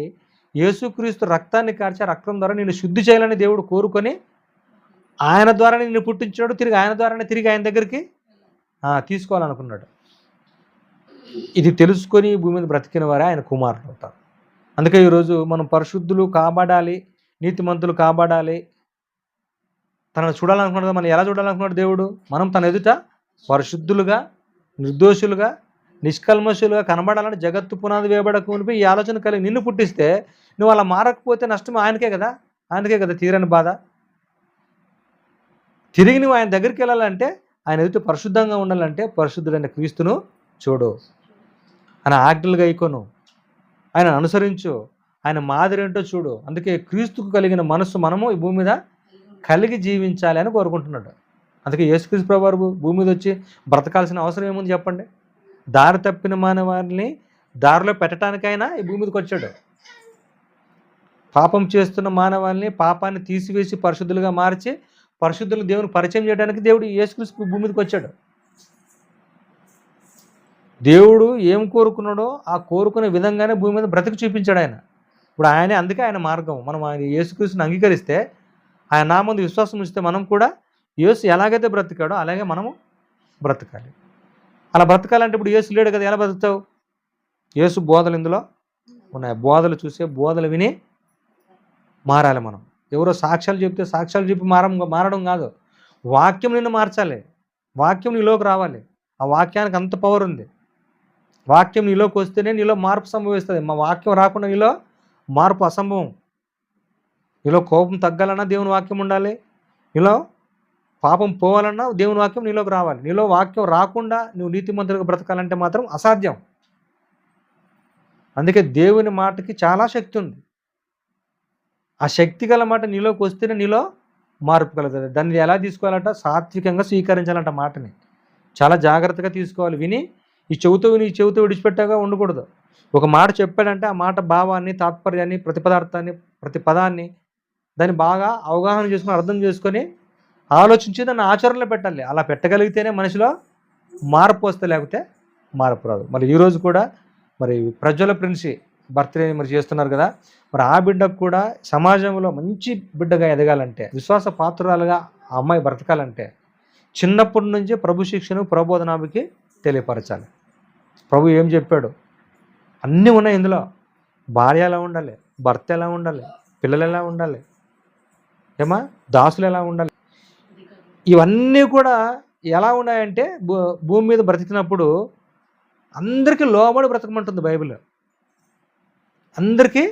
A: యేసుక్రీస్తు రక్తాన్ని కార్చి ఆ రక్తం ద్వారా నిన్ను శుద్ధి చేయాలని దేవుడు కోరుకొని ఆయన ద్వారా నిన్ను పుట్టించాడు. తిరిగి ఆయన ద్వారానే తిరిగి ఆయన దగ్గరికి తీసుకోవాలనుకున్నాడు. ఇది తెలుసుకొని భూమి మీద బ్రతికిన వారే ఆయన కుమారులు అవుతారు. అందుకే ఈరోజు మనం పరిశుద్ధులు కాబడాలి, నీతిమంతులు కాబడాలి. తనను చూడాలనుకున్నాడు. మనం ఎలా చూడాలనుకున్నాడు దేవుడు? మనం తన ఎదుట పరిశుద్ధులుగా, నిర్దోషులుగా, నిష్కల్మషులుగా కనబడాలని జగత్తు పునాది వేయబడక మునిపి ఈ ఆలోచన కలిగి నిన్ను పుట్టిస్తే నువ్వు అలా మారకపోతే నష్టం ఆయనకే కదా. తీరని బాధ. తిరిగి నువ్వు ఆయన దగ్గరికి వెళ్ళాలంటే, ఆయన ఎదుట పరిశుద్ధంగా ఉండాలంటే పరిశుద్ధుడైన క్రీస్తును చూడు, ఆయన ఆజ్ఞలుగా ఇకొను, ఆయన అనుసరించు, ఆయన మాదిరి ఏంటో చూడు. అందుకే క్రీస్తుకు కలిగిన మనస్సు మనము ఈ భూమి మీద కలిగి జీవించాలి అని కోరుకుంటున్నాడు. అందుకే యేసుక్రీస్తు ప్రభువారు భూమి మీద వచ్చి బ్రతకాల్సిన అవసరం ఏముంది చెప్పండి? దారి తప్పిన మానవారిని దారిలో పెట్టడానికైనా ఈ భూమి మీదకి వచ్చాడు. పాపం చేస్తున్న మానవాళ్ళని పాపాన్ని తీసివేసి పరిశుద్ధులుగా మార్చి పరిశుద్ధులు దేవుని పరిచయం చేయడానికి దేవుడు యేసుక్రీస్తు భూమి మీదకి వచ్చాడు. దేవుడు ఏం కోరుకున్నాడో ఆ కోరుకునే విధంగానే భూమి మీద బ్రతికి చూపించాడు ఆయన. ఇప్పుడు ఆయనే, అందుకే ఆయన మార్గం. మనం ఆయన యేసుక్రీస్తుని అంగీకరిస్తే, ఆయన నా ముందు విశ్వాసం ఉంచితే మనం కూడా యేసు ఎలాగైతే బ్రతికాడో అలాగే మనము బ్రతకాలి. అలా బ్రతకాలంటే ఇప్పుడు యేసు లేడు కదా, ఎలా బ్రతుకుతావు? యేసు బోధలు ఇందులో ఉన్నాయి. బోధలు చూసే, బోధలు విని మారాలి మనం. ఎవరో సాక్ష్యాలు చెప్తే సాక్ష్యాలు చెప్పి మారడం కాదు. వాక్యం నిన్ను మార్చాలి. వాక్యం నీలోకి రావాలి. ఆ వాక్యానికి అంత పవర్ ఉంది. వాక్యం నీలోకి వస్తేనే నీలో మార్పు సంభవిస్తుంది. మా వాక్యం రాకుండా నీలో మార్పు అసంభవం. నీలో కోపం తగ్గాలన్నా దేవుని వాక్యం ఉండాలి. నీలో పాపం పోవాలన్నా దేవుని వాక్యం నీలోకి రావాలి. నీలో వాక్యం రాకుండా నువ్వు నీతిమంతులుగా బ్రతకాలంటే మాత్రం అసాధ్యం. అందుకే దేవుని మాటకి చాలా శక్తి ఉంది. ఆ శక్తి గల మాట నీలోకి వస్తేనే నీలో మార్పు కలుగుతుంది. దాన్ని ఎలా తీసుకోవాలంట? సాత్వికంగా స్వీకరించాలంట. మాటని చాలా జాగ్రత్తగా తీసుకోవాలి. విని ఈ చెవితో విడిచిపెట్టాగా ఉండకూడదు. ఒక మాట చెప్పాడంటే ఆ మాట భావాన్ని, తాత్పర్యాన్ని, ప్రతి పదాన్ని దాన్ని బాగా అవగాహన చేసుకొని, అర్థం చేసుకొని, ఆలోచించి దాన్ని ఆచరణలో పెట్టాలి. అలా పెట్టగలిగితేనే మనిషిలో మార్పు వస్తే, లేకపోతే మార్పు రాదు. మరి ఈరోజు కూడా మరి ప్రజ్వల ప్రిన్సి బర్త్డే మరి చేస్తున్నారు కదా. మరి ఆ బిడ్డకు కూడా సమాజంలో మంచి బిడ్డగా ఎదగాలంటే, విశ్వాస పాత్రురాలుగా ఆ అమ్మాయి బ్రతకాలంటే చిన్నప్పటి నుంచి ప్రభు శిక్షను, ప్రబోధనాభికి తెలియపరచాలి. ప్రభు ఏం చెప్పాడు అన్నీ ఉన్నాయి ఇందులో. భార్య ఎలా ఉండాలి, భర్త ఎలా ఉండాలి, పిల్లలు ఎలా ఉండాలి, దాసులు ఎలా ఉండాలి, ఇవన్నీ కూడా ఎలా ఉన్నాయంటే భూమి మీద బ్రతికినప్పుడు అందరికీ లోబడి బ్రతకమంటుంది బైబిల్. అందరికీ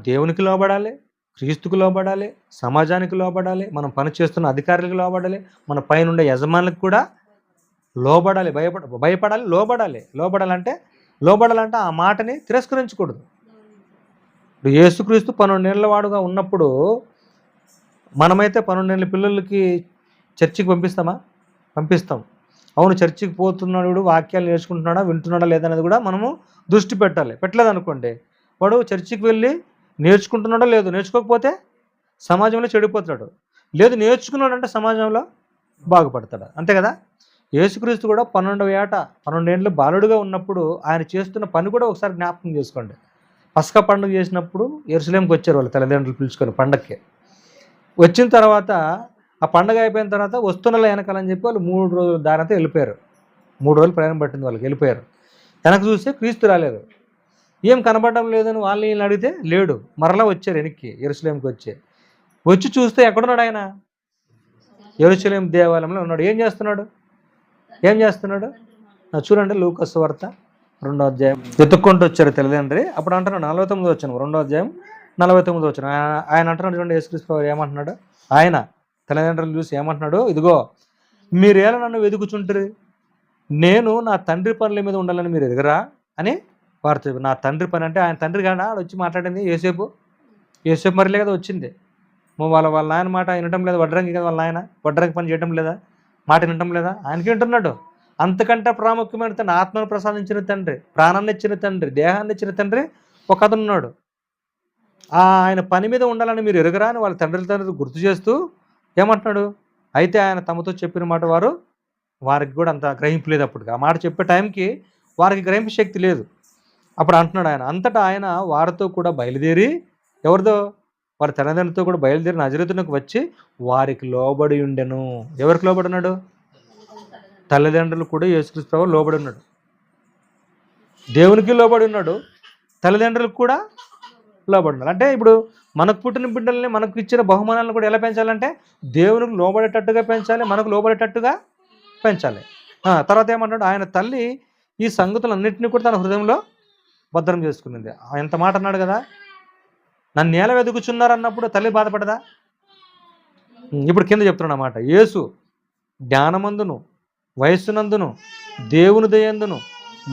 A: దేవునికి లోబడాలి, క్రీస్తుకు లోబడాలి, సమాజానికి లోబడాలి, మనం పనిచేస్తున్న అధికారులకు లోబడాలి, మన పైన ఉండే యజమానులకు కూడా లోబడాలి. భయపడాలి, లోబడాలంటే ఆ మాటని తిరస్కరించకూడదు. ఇప్పుడు యేసుక్రీస్తు 12 ఏళ్ల వాడుగా ఉన్నప్పుడు మనమైతే 12 ఏళ్ళ పిల్లలకి చర్చికి పంపిస్తాం. అవును, చర్చికి పోతున్నాడు, వాక్యాలు నేర్చుకుంటున్నాడా, వింటున్నాడా లేదనేది కూడా మనము దృష్టి పెట్టాలి. పెట్టలేదనుకోండి, వాడు చర్చికి వెళ్ళి నేర్చుకుంటున్నాడో లేదు, నేర్చుకోకపోతే సమాజంలో చెడిపోతాడు. లేదు నేర్చుకున్నాడంటే సమాజంలో బాగుపడతాడు. అంతే కదా. యేసుక్రీస్తు కూడా 12 ఏళ్ళు బాలుడుగా ఉన్నప్పుడు ఆయన చేస్తున్న పని కూడా ఒకసారి జ్ఞాపకం చేసుకోండి. పస్కా పండుగ చేసినప్పుడు యెరూషలేంకి వచ్చారు వాళ్ళ తల్లిదండ్రులు పిలుచుకొని పండగకి. వచ్చిన తర్వాత ఆ పండగ అయిపోయిన తర్వాత వస్తున్నలా వెనకాలని చెప్పి వాళ్ళు 3 రోజుల దారితో వెళ్ళిపోయారు. 3 రోజులు ప్రయాణం పట్టింది వాళ్ళకి, వెళ్ళిపోయారు. వెనక చూస్తే క్రీస్తు రాలేదు. ఏం కనబడడం లేదని వీళ్ళని అడిగితే లేడు. మరలా వచ్చారు వెనక్కి, యెరూషలేంకి వచ్చి చూస్తే ఎక్కడున్నాడు ఆయన? యెరూషలేం దేవాలయంలో ఉన్నాడు. ఏం చేస్తున్నాడు? చూడండి, లూకా సువార్త 2వ అధ్యాయం. వెతుక్కుంటూ వచ్చారు తల్లిదండ్రి. అప్పుడు అంటున్నాడు 49వ వచనం, 2వ అధ్యాయం 49వ వచనం. ఆయన అంటున్నాడు చూడండి, యేసుక్రీస్తు ఏమంటున్నాడు? ఆయన తల్లిదండ్రులు చూసి ఏమంటున్నాడు? ఇదిగో మీరేలా నన్ను వెతుకుచుంటారు, నేను నా తండ్రి పనుల మీద ఉండాలని మీరు ఎదుగురా అని వారితో. నా తండ్రి పని అంటే ఆయన తండ్రి కాడా వచ్చి మాట్లాడింది? యేసేపు మరిలే కదా వచ్చింది. వాళ్ళ నాయన మాట వినటం లేదా? వడ్రంగి కదా వాళ్ళ నాయన, వడ్రంగి పని చేయటం లేదా? మాట వినటం లేదా? ఆయనకి వింటున్నాడు. అంతకంటే ప్రాముఖ్యమైన తండ్రి, ఆత్మను ప్రసాదించిన తండ్రి, ప్రాణాన్ని ఇచ్చిన తండ్రి, దేహాన్ని ఇచ్చిన తండ్రి ఒక అతను ఉన్నాడు. ఆయన పని మీద ఉండాలని మీరు ఎరుగరా అని వాళ్ళ తండ్రి గుర్తు చేస్తూ ఏమంటున్నాడు? అయితే ఆయన తమతో చెప్పిన మాట వారికి కూడా అంత గ్రహింపు లేదు. అప్పటికి ఆ మాట చెప్పే టైంకి వారికి గ్రహింపు శక్తి లేదు. అప్పుడు అంటున్నాడు ఆయన, అంతటా ఆయన వారితో కూడా బయలుదేరి, ఎవరితో? వారి తల్లిదండ్రులతో కూడా బయలుదేరి నజరేతునకు వచ్చి వారికి లోబడి ఉండెను. ఎవరికి లోబడి ఉన్నాడు? తల్లిదండ్రులు కూడా యేసుక్రీస్తు ప్రభువు లోబడి ఉన్నాడు. దేవునికి లోబడి ఉన్నాడు, తల్లిదండ్రులకు కూడా లోబడి ఉన్నాడు. అంటే ఇప్పుడు మనకు పుట్టిన బిడ్డల్ని, మనకు ఇచ్చిన బహుమానాలను కూడా ఎలా పెంచాలంటే దేవునికి లోబడేటట్టుగా పెంచాలి, మనకు లోబడేటట్టుగా పెంచాలి. తర్వాత ఏమంటాడు? ఆయన తల్లి ఈ సంగతులన్నింటినీ కూడా తన హృదయంలో భద్రం చేసుకున్నది. ఎంత మాట అన్నాడు కదా, నన్ను నేల వెతుకుచున్నారు అన్నప్పుడు తల్లి బాధపడదా? ఇప్పుడు కింద చెప్తున్నాడు అన్నమాట. యేసు జ్ఞానమందును, వయస్సునందును, దేవుని దయందును,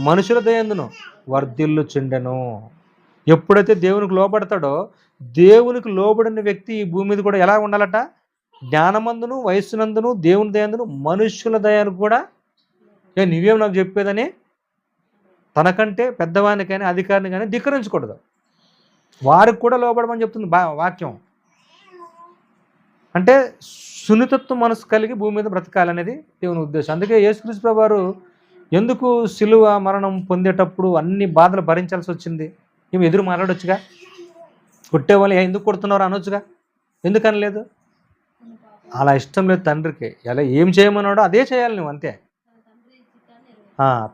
A: మనుషుల దయందును వర్ధిల్లుచుండెను. ఎప్పుడైతే దేవునికి లోబడతాడో, దేవునికి లోబడిన వ్యక్తి ఈ భూమి మీద కూడా ఎలా ఉండాలట? జ్ఞానమందును, వయస్సునందును, దేవుని దయందును, మనుషుల దయానికి కూడా, నీవేం నాకు చెప్పేదని తనకంటే పెద్దవాడిని కానీ అధికారిని కానీ ధిక్కరించకూడదు. వారికి కూడా లోబడమని చెప్తుంది వాక్యం. అంటే సున్నితత్వ మనసు కలిగి భూమి మీద బ్రతకాలనేది దేవుని ఉద్దేశం. అందుకే యేసుక్రీస్తు ప్రభువు వారు ఎందుకు సిలువ మరణం పొందేటప్పుడు అన్ని బాధలు భరించాల్సి వచ్చింది? ఏమి ఎదురు మాట్లాడొచ్చుగా, కొట్టేవాళ్ళు ఎందుకు కొడుతున్నారు అనొచ్చుగా, ఎందుకని లేదు? అలా ఇష్టం లేదు తండ్రికి. ఎలా ఏం చేయమన్నాడో అదే చేయాలి నువ్వు, అంతే.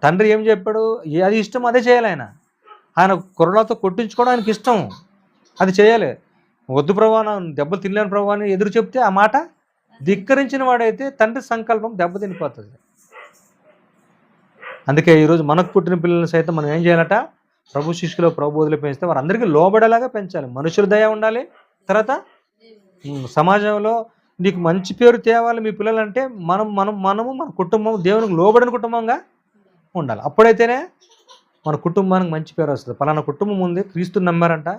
A: తండ్రి ఏం చెప్పాడు, అది ఇష్టం అదే చేయాలి. ఆయన కుర్రలతో కొట్టించుకోవడం ఆయనకి ఇష్టం, అది చేయాలి. వద్దు ప్రభా, దెబ్బలు తినలేని ప్రభా అని ఎదురు చెప్తే ఆ మాట ధిక్కరించిన వాడైతే తండ్రి సంకల్పం దెబ్బతినిపోతుంది. అందుకే ఈరోజు మనకు పుట్టిన పిల్లల్ని సైతం మనం ఏం చేయాలట? ప్రభు శిష్యులు, ప్రభు వదిలి పెంచితే వారందరికీ లోబడేలాగా పెంచాలి. మనుషుల దయ ఉండాలి. తర్వాత సమాజంలో నీకు మంచి పేరు తేవాలి మీ పిల్లలంటే మనము మన కుటుంబం దేవునికి లోబడిన కుటుంబంగా ఉండాలి. అప్పుడైతేనే మన కుటుంబానికి మంచి పేరు వస్తుంది. పలానా కుటుంబం ఉంది, క్రీస్తుని నమ్మారంట,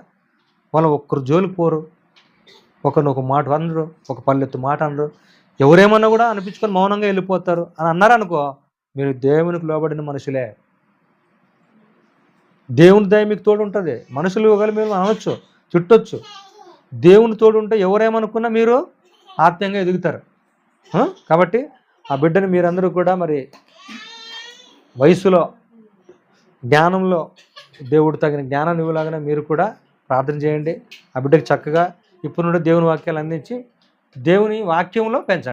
A: వాళ్ళు ఒక్కరు జోలికి పోరు, ఒకరిని ఒక మాట అనరు, ఒక పల్లెత్తు మాట అనరు, ఎవరేమన్నా కూడా అనిపించుకొని మౌనంగా వెళ్ళిపోతారు అని అన్నారనుకో, మీరు దేవునికి లోబడిన మనుషులే. దేవుని దయ మీకు తోడు ఉంటుంది. మనుషులు ఒకవేళ మీరు అనవచ్చు, చుట్టొచ్చు, దేవుని తోడు ఉంటే ఎవరేమనుకున్నా మీరు ఆత్మీయంగా ఎదుగుతారు. కాబట్టి ఆ బిడ్డని మీరందరూ కూడా మరి వయసులో, జ్ఞానంలో దేవుడు తగిన జ్ఞానాన్ని ఇవ్వలాగానే మీరు కూడా ప్రార్థన చేయండి. ఆ బిడ్డకి చక్కగా ఇప్పుడు నుండి దేవుని వాక్యాలు అందించి దేవుని వాక్యంలో పెంచండి.